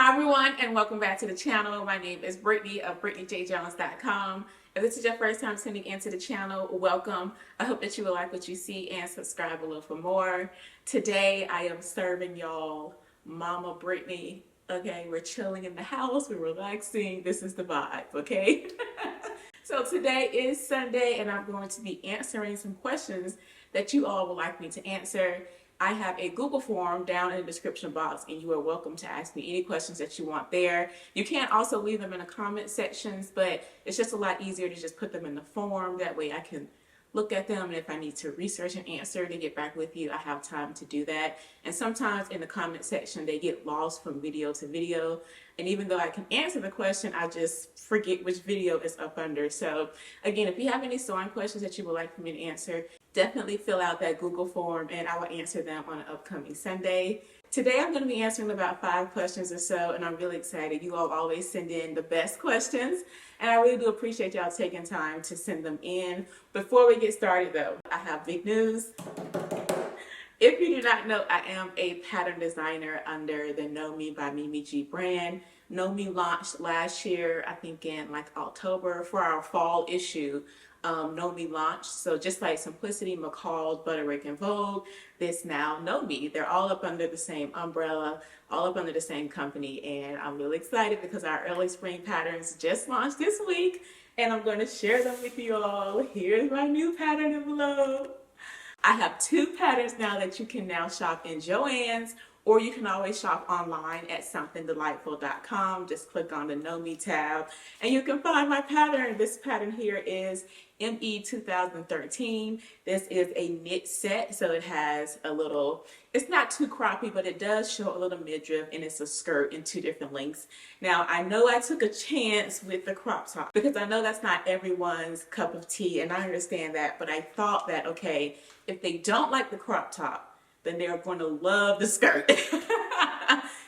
Hi everyone, and welcome back to the channel. My name is Brittany of BrittanyJJones.com. If this is your first time tuning into the channel, welcome. I hope that you will like what you see and subscribe below for more. Today I am serving y'all Mama Brittany. Okay, we're chilling in the house, we're relaxing. This is the vibe, okay? So today is Sunday and I'm going to be answering some questions that you all would like me to answer. I have a Google form down in the description box and you are welcome to ask me any questions that you want there. You can also leave them in the comment sections, but it's just a lot easier to just put them in the form. That way I can look at them, and if I need to research and answer to get back with you, I have time to do that. And sometimes in the comment section they get lost from video to video, and even though I can answer the question, I just forget which video is up under. So again, if you have any sewing questions that you would like for me to answer, definitely fill out that Google form and I will answer them on an upcoming Sunday. Today I'm going to be answering about 5 questions or so, and I'm really excited. You all always send in the best questions, and I really do appreciate y'all taking time to send them in. Before we get started though, I have big news. If you do not know, I am a pattern designer under the Nomi by Mimi G brand. Nomi launched last year, I think in like October, for our fall issue. Nomi launched, so just like Simplicity, McCall, Butterick, and Vogue, this now Nomi. They're all up under the same umbrella, all up under the same company, and I'm really excited because our early spring patterns just launched this week, and I'm going to share them with you all. Here's my new pattern envelope. I have 2 patterns now that you can now shop in Joann's, or you can always shop online at somethingdelightful.com. Just click on the Nomi tab and you can find my pattern. This pattern here is ME 2013. This is a knit set, so it has a little, it's not too croppy, but it does show a little midriff, and it's a skirt in 2 different lengths. Now, I know I took a chance with the crop top because I know that's not everyone's cup of tea, and I understand that, but I thought that, okay, if they don't like the crop top, then they're going to love the skirt.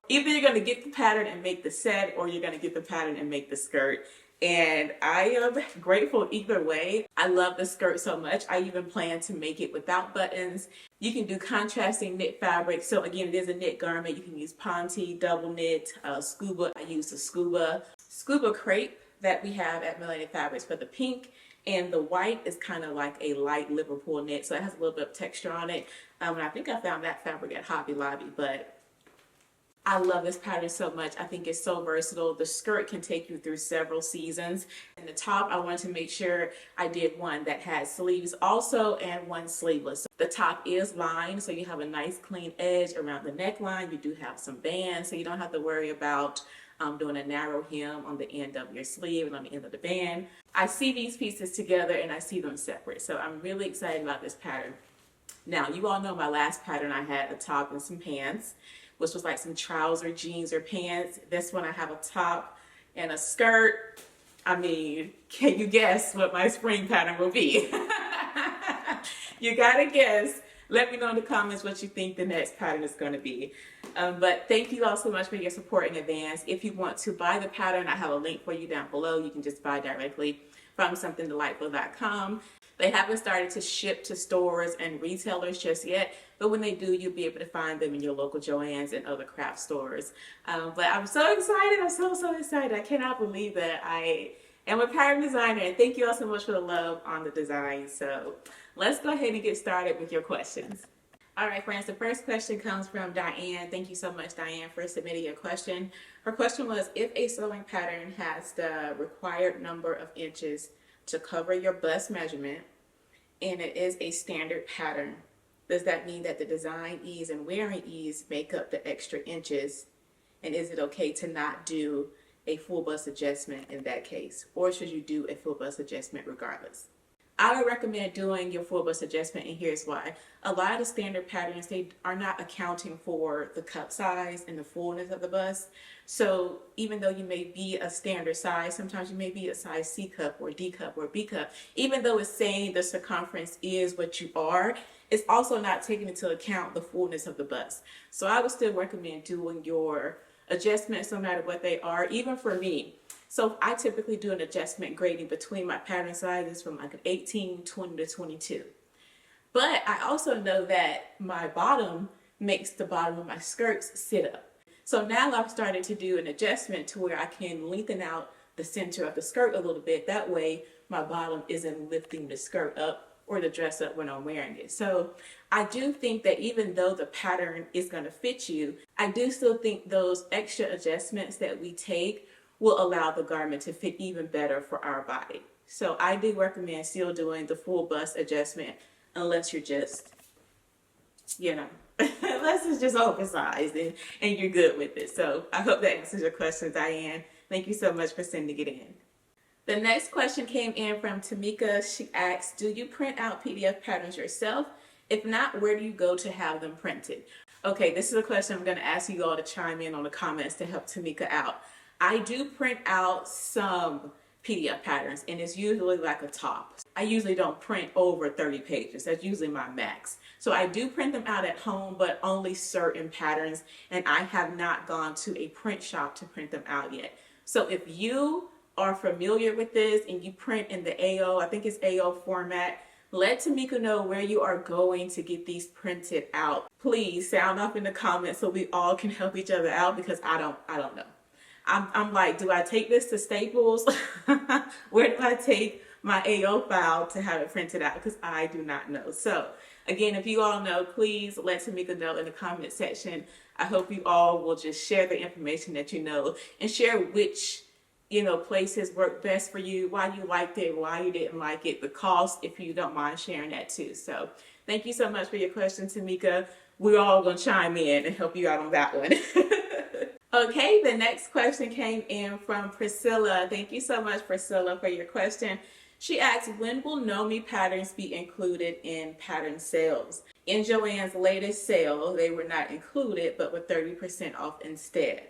Either you're going to get the pattern and make the set, or you're going to get the pattern and make the skirt. And I am grateful either way. I love the skirt so much. I even plan to make it without buttons. You can do contrasting knit fabric. So again, it is a knit garment. You can use ponte, double knit, scuba. I use the scuba crepe that we have at Millennium Fabrics for the pink. And the white is kind of like a light Liverpool knit, so it has a little bit of texture on it. And I think I found that fabric at Hobby Lobby, but I love this pattern so much. I think it's so versatile. The skirt can take you through several seasons. And the top, I wanted to make sure I did one that has sleeves also and one sleeveless. The top is lined, so you have a nice clean edge around the neckline. You do have some bands, so you don't have to worry about doing a narrow hem on the end of your sleeve and on the end of the band. I see these pieces together and I see them separate, so I'm really excited about this pattern. Now, you all know my last pattern, I had a top and some pants, which was like some trouser, jeans, or pants. This one I have a top and a skirt. I mean, can you guess what my spring pattern will be? You gotta guess. Let me know in the comments what you think the next pattern is going to be. But thank you all so much for your support in advance. If you want to buy the pattern, I have a link for you down below. You can just buy directly from somethingdelightful.com. They haven't started to ship to stores and retailers just yet, but when they do, you'll be able to find them in your local Joann's and other craft stores. But I'm so excited. I'm so excited. I cannot believe that I am a pattern designer, and thank you all so much for the love on the design. So let's go ahead and get started with your questions. All right, friends, the first question comes from Diane. Thank you so much, Diane, for submitting your question. Her question was, if a sewing pattern has the required number of inches to cover your bust measurement, and it is a standard pattern, does that mean that the design ease and wearing ease make up the extra inches? And is it okay to not do a full bust adjustment in that case? Or should you do a full bust adjustment regardless? I would recommend doing your full bust adjustment, and here's why. A lot of the standard patterns, they are not accounting for the cup size and the fullness of the bust. So even though you may be a standard size, sometimes you may be a size C cup or D cup or B cup, even though it's saying the circumference is what you are, it's also not taking into account the fullness of the bust. So I would still recommend doing your adjustments no matter what they are, even for me. So I typically do an adjustment grading between my pattern sizes from like an 18, 20 to 22. But I also know that my bottom makes the bottom of my skirts sit up. So now I've started to do an adjustment to where I can lengthen out the center of the skirt a little bit. That way my bottom isn't lifting the skirt up or the dress up when I'm wearing it. So I do think that even though the pattern is going to fit you, I do still think those extra adjustments that we take will allow the garment to fit even better for our body. So I do recommend still doing the full bust adjustment unless you're just, unless it's just oversized and you're good with it. So I hope that answers your question, Diane. Thank you so much for sending it in. The next question came in from Tamika. She asks, do you print out PDF patterns yourself? If not, where do you go to have them printed? Okay, this is a question I'm going to ask you all to chime in on the comments to help Tamika out. I do print out some PDF patterns, and it's usually like a top. I usually don't print over 30 pages. That's usually my max. So I do print them out at home, but only certain patterns, and I have not gone to a print shop to print them out yet. So if you are familiar with this and you print in the AO, I think it's AO format, let Tamika know where you are going to get these printed out. Please sound off in the comments so we all can help each other out, because I don't know. I'm like, do I take this to Staples? Where do I take my AO file to have it printed out? Because I do not know. So again, if you all know, please let Tamika know in the comment section. I hope you all will just share the information that you know and share which places work best for you, why you liked it, why you didn't like it, the cost, if you don't mind sharing that too. So thank you so much for your question, Tamika. We're all going to chime in and help you out on that one. Okay, the next question came in from Priscilla. Thank you so much, Priscilla, for your question. She asked, when will Nomi patterns be included in pattern sales? In Joann's latest sale, they were not included, but were 30% off instead.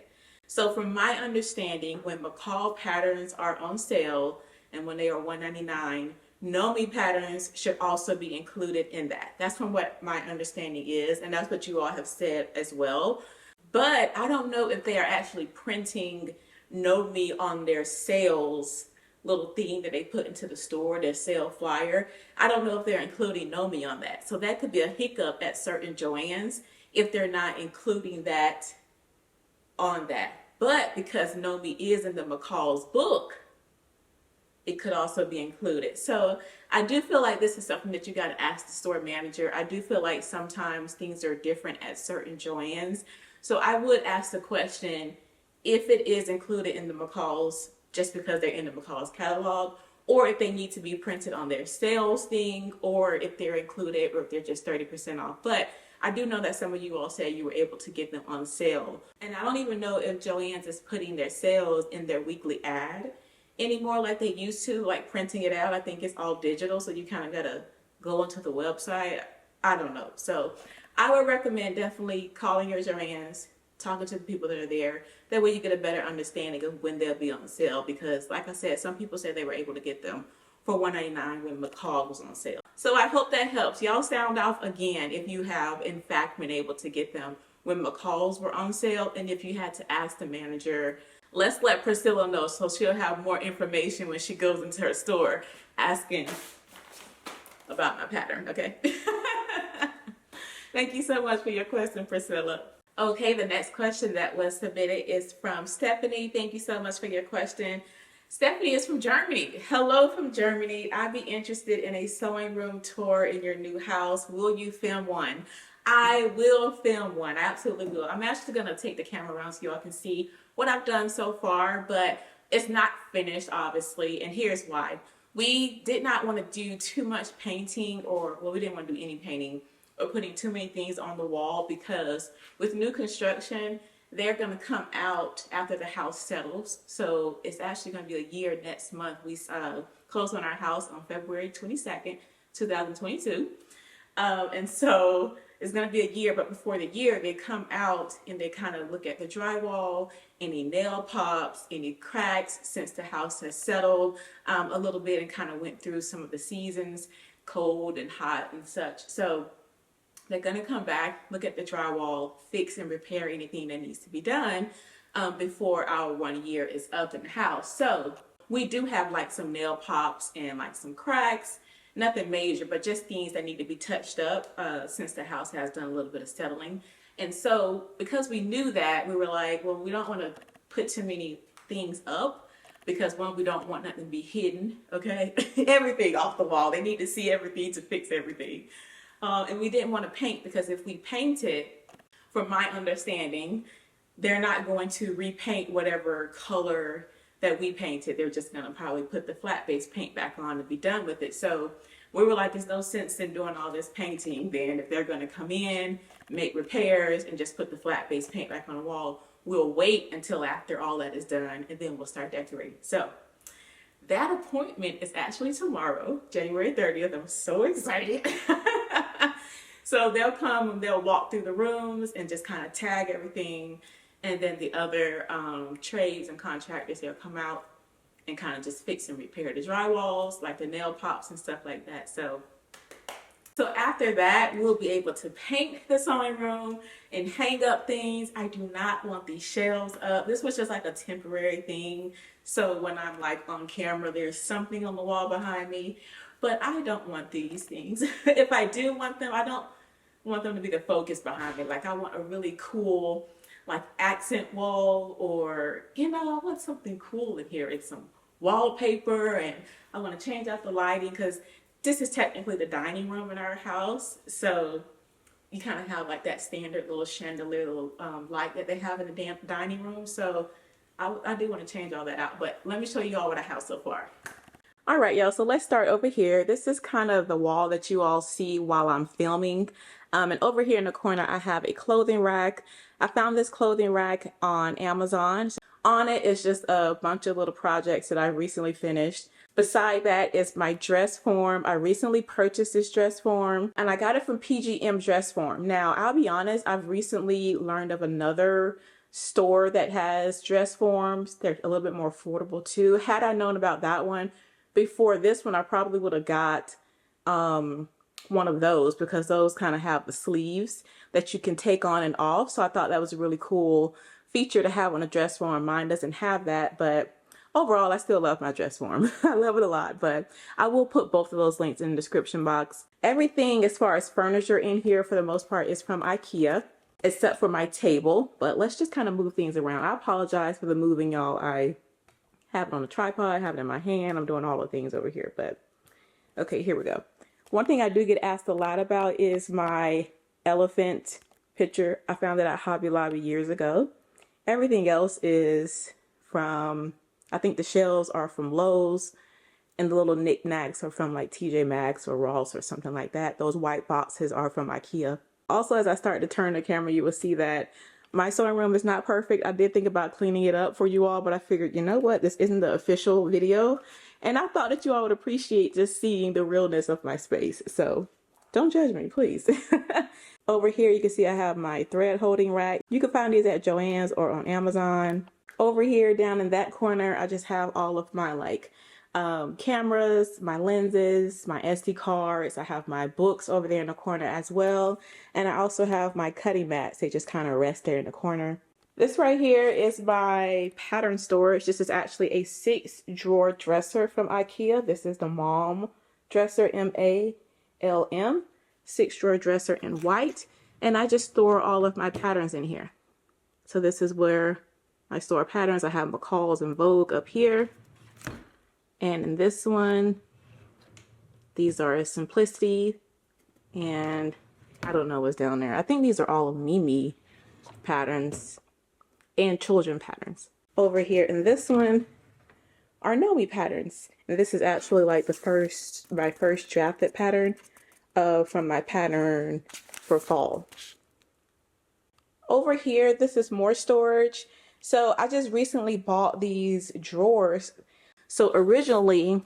So from my understanding, when McCall patterns are on sale and when they are $1.99, Nomi patterns should also be included in that. That's from what my understanding is, and that's what you all have said as well. But I don't know if they are actually printing Nomi on their sales little thing that they put into the store, their sale flyer. I don't know if they're including Nomi on that. So that could be a hiccup at certain Joann's if they're not including that on that. But because Nomi is in the McCall's book, it could also be included. So I do feel like this is something that you got to ask the store manager. I do feel like sometimes things are different at certain Joann's. So I would ask the question if it is included in the McCall's just because they're in the McCall's catalog, or if they need to be printed on their sales thing, or if they're included, or if they're just 30% off. But I do know that some of you all said you were able to get them on sale. And I don't even know if Joann's is putting their sales in their weekly ad anymore like they used to, like printing it out. I think it's all digital, so you kind of got to go onto the website. I don't know. So I would recommend definitely calling your Joann's, talking to the people that are there. That way you get a better understanding of when they'll be on sale, because like I said, some people said they were able to get them for $1.99 when McCall was on sale. So I hope that helps. Y'all sound off again if you have in fact been able to get them when McCall's were on sale, and if you had to ask the manager. Let's let Priscilla know so she'll have more information when she goes into her store asking about my pattern, okay? Thank you so much for your question, Priscilla. Okay, the next question that was submitted is from Stephanie. Thank you so much for your question. Stephanie is from Germany. Hello from Germany. I'd be interested in a sewing room tour in your new house. Will you film one? I will film one. I absolutely will. I'm actually going to take the camera around so y'all can see what I've done so far, but it's not finished, obviously, and here's why. We did not want to do too much painting, we didn't want to do any painting or putting too many things on the wall, because with new construction, they're going to come out after the house settles. So it's actually going to be a year next month. We closed on our house on February 22nd, 2022. And so it's going to be a year, but before the year, they come out and they kind of look at the drywall, any nail pops, any cracks since the house has settled a little bit, and kind of went through some of the seasons, cold and hot and such. So they're going to come back, look at the drywall, fix and repair anything that needs to be done before our 1 year is up in the house. So we do have like some nail pops and like some cracks Nothing major, but just things that need to be touched up since the house has done a little bit of settling. And so because we knew that, we were like, well, we don't want to put too many things up because one, we don't want nothing to be hidden, okay? Everything off the wall. They need to see everything to fix everything. And we didn't want to paint because if we painted, from my understanding, they're not going to repaint whatever color that we painted. They're just going to probably put the flat base paint back on and be done with it. So we were like, there's no sense in doing all this painting then if they're going to come in, make repairs, and just put the flat base paint back on the wall. We'll wait until after all that is done and then we'll start decorating. So that appointment is actually tomorrow, January 30th. I'm so excited. So they'll come and they'll walk through the rooms and just kind of tag everything. And then the other trades and contractors, they'll come out and kind of just fix and repair the drywalls, like the nail pops and stuff like that. So after that, we'll be able to paint the sewing room and hang up things. I do not want these shelves up. This was just like a temporary thing. So when I'm like on camera, there's something on the wall behind me. But I don't want these things. If I do want them, I don't want them to be the focus behind me. Like I want a really cool like accent wall, or you know, I want something cool in here. It's some wallpaper, and I want to change out the lighting because this is technically the dining room in our house. So you kind of have like that standard little chandelier, little light that they have in the dining room. So I do want to change all that out, but let me show you all what I have so far. All right, y'all, so let's start over here. This is kind of the wall that you all see while I'm filming. And over here in the corner, I have a clothing rack. I found this clothing rack on Amazon. On it is just a bunch of little projects that I recently finished. Beside that is my dress form. I recently purchased this dress form and I got it from PGM Dress Form. Now, I'll be honest, I've recently learned of another store that has dress forms. They're a little bit more affordable too. Had I known about that one before this one, I probably would have got one of those because those kind of have the sleeves that you can take on and off. So I thought that was a really cool feature to have on a dress form. Mine doesn't have that, but overall, I still love my dress form. I love it a lot, but I will put both of those links in the description box. Everything as far as furniture in here for the most part is from IKEA, except for my table. But let's just kind of move things around. I apologize for the moving, y'all. I have it on a tripod, have it in my hand. I'm doing all the things over here, but okay, here we go. One thing I do get asked a lot about is my elephant picture. I found it at Hobby Lobby years ago. Everything else is from, I think the shells are from Lowe's, and the little knickknacks are from like TJ Maxx or Ross or something like that. Those white boxes are from IKEA. Also, as I start to turn the camera, you will see that my sewing room is not perfect. I did think about cleaning it up for you all, but I figured, you know what? This isn't the official video. And I thought that you all would appreciate just seeing the realness of my space. So don't judge me, please. Over here, you can see I have my thread holding rack. You can find these at Joann's or on Amazon. Over here, down in that corner, I just have all of my like cameras, my lenses, my SD cards. I have my books over there in the corner as well. And I also have my cutting mats. They just kind of rest there in the corner. This right here is my pattern storage. This is actually a 6-drawer dresser from IKEA. This is the MALM dresser, M-A-L-M, 6-drawer dresser in white. And I just store all of my patterns in here. So this is where I store patterns. I have McCall's and Vogue up here. And in this one, these are Simplicity, and I don't know what's down there. I think these are all of Mimi patterns and children patterns. Over here in this one are Nomi patterns. And this is actually like my first drafted pattern from my pattern for fall. Over here, this is more storage. So I just recently bought these drawers. So originally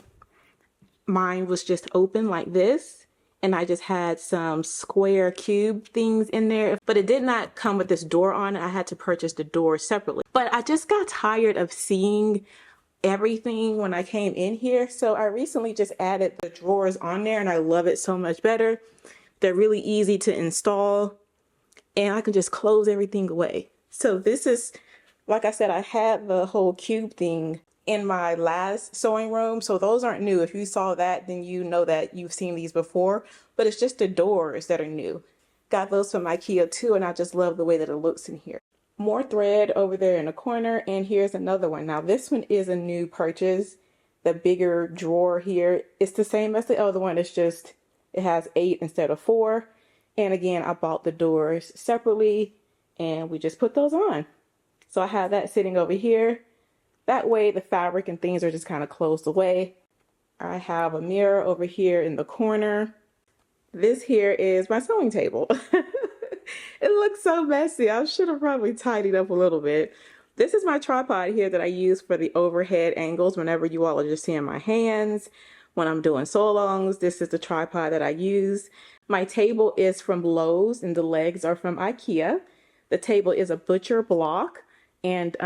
mine was just open like this, and I just had some square cube things in there, but it did not come with this door on it. I had to purchase the door separately. But I just got tired of seeing everything when I came in here. So I recently just added the drawers on there, and I love it so much better. They're really easy to install, and I can just close everything away. So this is, like I said, I had the whole cube thing in my last sewing room. So those aren't new. If you saw that, then you know that you've seen these before, but it's just the doors that are new. Got those from IKEA too, and I just love the way that it looks in here. More thread over there in the corner, and here's another one. Now this one is a new purchase. The bigger drawer here, it's the same as the other one. It's just, it has 8 instead of 4. And again, I bought the doors separately and we just put those on. So I have that sitting over here. That way the fabric and things are just kind of closed away. I have a mirror over here in the corner. This here is my sewing table. It looks so messy. I should have probably tidied up a little bit. This is my tripod here that I use for the overhead angles whenever you all are just seeing my hands. When I'm doing sew-alongs, this is the tripod that I use. My table is from Lowe's and the legs are from IKEA. The table is a butcher block, and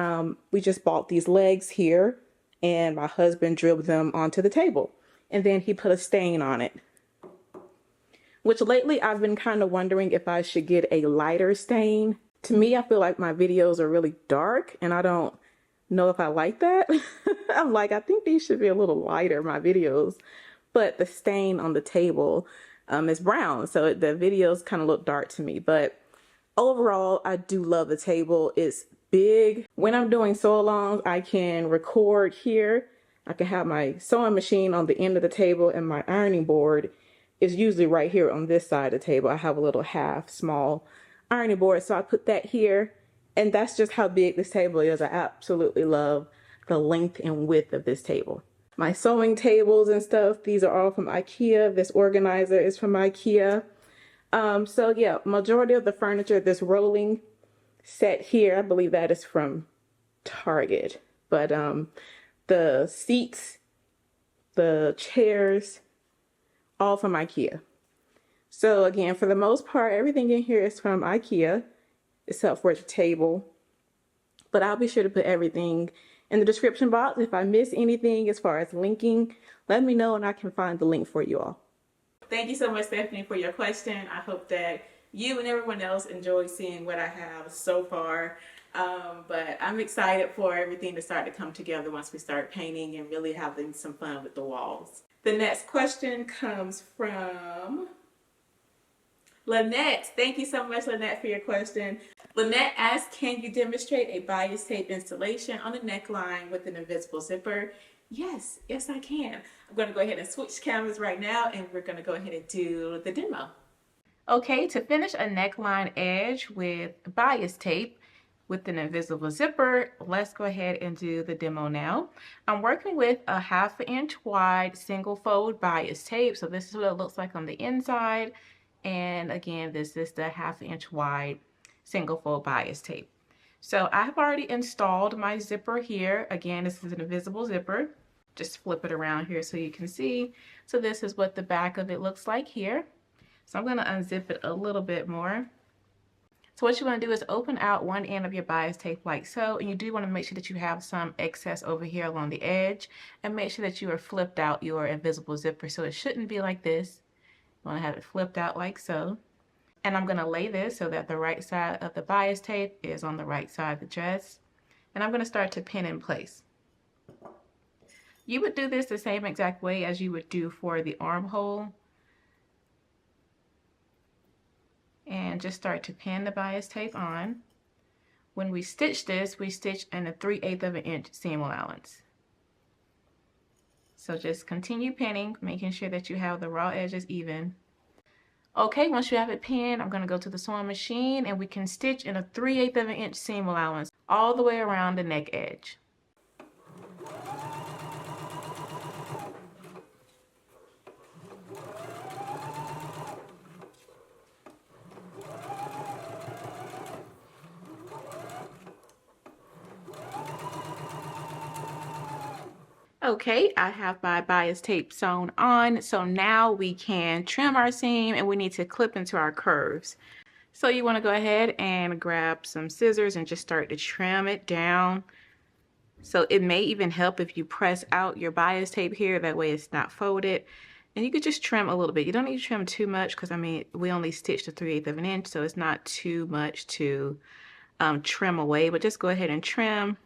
we just bought these legs here, and my husband drilled them onto the table, and then he put a stain on it. Which lately I've been kind of wondering if I should get a lighter stain. To me, I feel like my videos are really dark and I don't know if I like that. I'm like, I think these should be a little lighter, my videos. But the stain on the table is brown, so the videos kind of look dark to me. But overall, I do love the table. It's big. When I'm doing sew-alongs, I can record here. I can have my sewing machine on the end of the table, and my ironing board is usually right here on this side of the table. I have a little small ironing board, so I put that here, and that's just how big this table is. I absolutely love the length and width of this table. My sewing tables and stuff, these are all from IKEA. This organizer is from IKEA. So yeah, majority of the furniture, this rolling set here, I believe that is from Target. But the seats, the chairs, all from IKEA. So again, for the most part, everything in here is from IKEA, except for the table. But I'll be sure to put everything in the description box. If I miss anything as far as linking, let me know and I can find the link for you all. Thank you so much, Stephanie, for your question. I hope that you and everyone else enjoy seeing what I have so far. But I'm excited for everything to start to come together once we start painting and really having some fun with the walls. The next question comes from Lynette. Thank you so much, Lynette, for your question. Lynette asks, can you demonstrate a bias tape installation on the neckline with an invisible zipper? Yes, I can. I'm going to go ahead and switch cameras right now, and we're going to go ahead and do the demo. Okay, to finish a neckline edge with bias tape with an invisible zipper, let's go ahead and do the demo now. I'm working with a 1/2 inch wide single fold bias tape. So this is what it looks like on the inside. And again, this is the 1/2 inch wide single fold bias tape. So I have already installed my zipper here. Again, this is an invisible zipper. Just flip it around here so you can see. So this is what the back of it looks like here. So I'm going to unzip it a little bit more. So what you want to do is open out one end of your bias tape like so, and you do want to make sure that you have some excess over here along the edge, and make sure that you are flipped out your invisible zipper. So it shouldn't be like this. You want to have it flipped out like so. And I'm going to lay this so that the right side of the bias tape is on the right side of the dress. And I'm going to start to pin in place. You would do this the same exact way as you would do for the armhole. And just start to pin the bias tape on. When we stitch this, we stitch in a 3/8 of an inch seam allowance. So just continue pinning, making sure that you have the raw edges even. Okay, once you have it pinned, I'm going to go to the sewing machine and we can stitch in a 3/8 of an inch seam allowance all the way around the neck edge. Okay, I have my bias tape sewn on, so now we can trim our seam and we need to clip into our curves. So you want to go ahead and grab some scissors and just start to trim it down. So it may even help if you press out your bias tape here, that way it's not folded. And you could just trim a little bit. You don't need to trim too much because I mean, we only stitched a 3/8 of an inch, so it's not too much to trim away, but just go ahead and trim.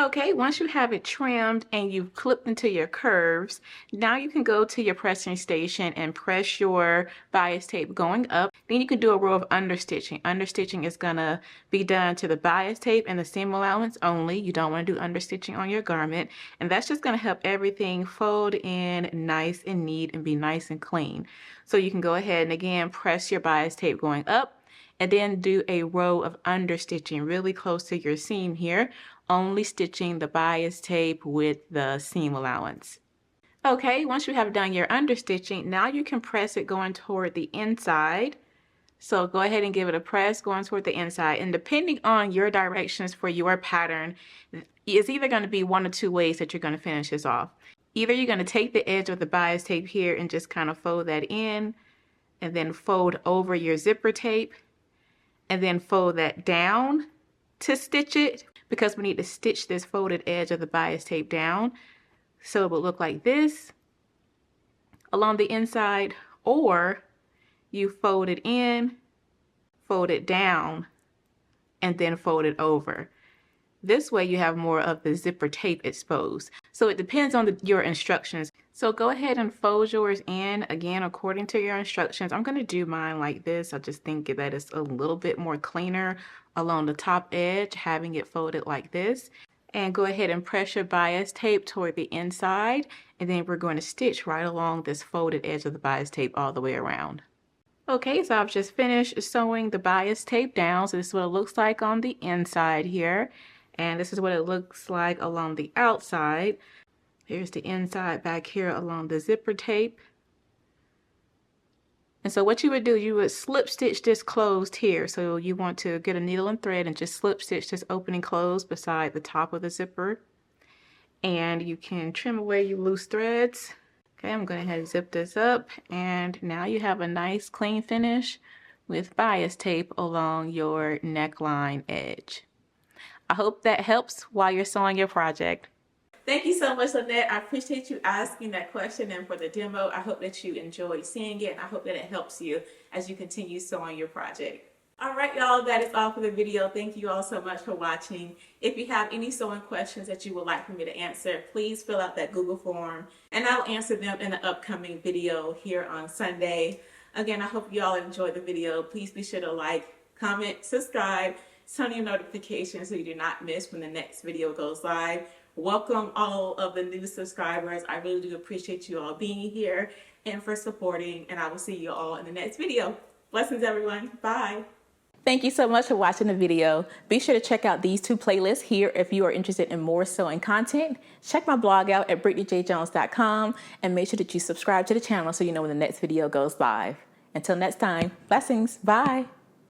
Okay, once you have it trimmed and you've clipped into your curves, now you can go to your pressing station and press your bias tape going up. Then you can do a row of understitching. Understitching is gonna be done to the bias tape and the seam allowance only. You don't want to do understitching on your garment. And that's just gonna help everything fold in nice and neat and be nice and clean. So you can go ahead and again, press your bias tape going up and then do a row of understitching really close to your seam here, only stitching the bias tape with the seam allowance. Okay, once you have done your understitching, now you can press it going toward the inside. So go ahead and give it a press going toward the inside, and depending on your directions for your pattern, it's either going to be one or two ways that you're going to finish this off. Either you're going to take the edge of the bias tape here and just kind of fold that in, and then fold over your zipper tape, and then fold that down to stitch it, because we need to stitch this folded edge of the bias tape down. So it will look like this along the inside, or you fold it in, fold it down, and then fold it over. This way you have more of the zipper tape exposed. So it depends on your instructions. So go ahead and fold yours in, again, according to your instructions. I'm gonna do mine like this. I just think that it's a little bit more cleaner along the top edge, having it folded like this. And go ahead and press your bias tape toward the inside, and then we're going to stitch right along this folded edge of the bias tape all the way around. Okay, so I've just finished sewing the bias tape down. So this is what it looks like on the inside here. And this is what it looks like along the outside. Here's the inside back here along the zipper tape. And so what you would do, you would slip stitch this closed here. So you want to get a needle and thread and just slip stitch this opening closed beside the top of the zipper. And you can trim away your loose threads. Okay, I'm going to head and zip this up, and now you have a nice clean finish with bias tape along your neckline edge. I hope that helps while you're sewing your project. Thank you so much, Lynette. I appreciate you asking that question and for the demo. I hope that you enjoyed seeing it, and I hope that it helps you as you continue sewing your project. All right, y'all, that is all for the video. Thank you all so much for watching. If you have any sewing questions that you would like for me to answer, please fill out that Google form and I'll answer them in the upcoming video here on Sunday. Again, I hope you all enjoyed the video. Please be sure to like, comment, subscribe, turn on your notifications so you do not miss when the next video goes live. Welcome all of the new subscribers. I really do appreciate you all being here and for supporting, and I will see you all in the next video. Blessings, everyone. Bye. Thank you so much for watching the video. Be sure to check out these two playlists here if you are interested in more sewing content. Check my blog out at BrittanyJJones.com and make sure that you subscribe to the channel so you know when the next video goes live. Until next time, blessings. Bye.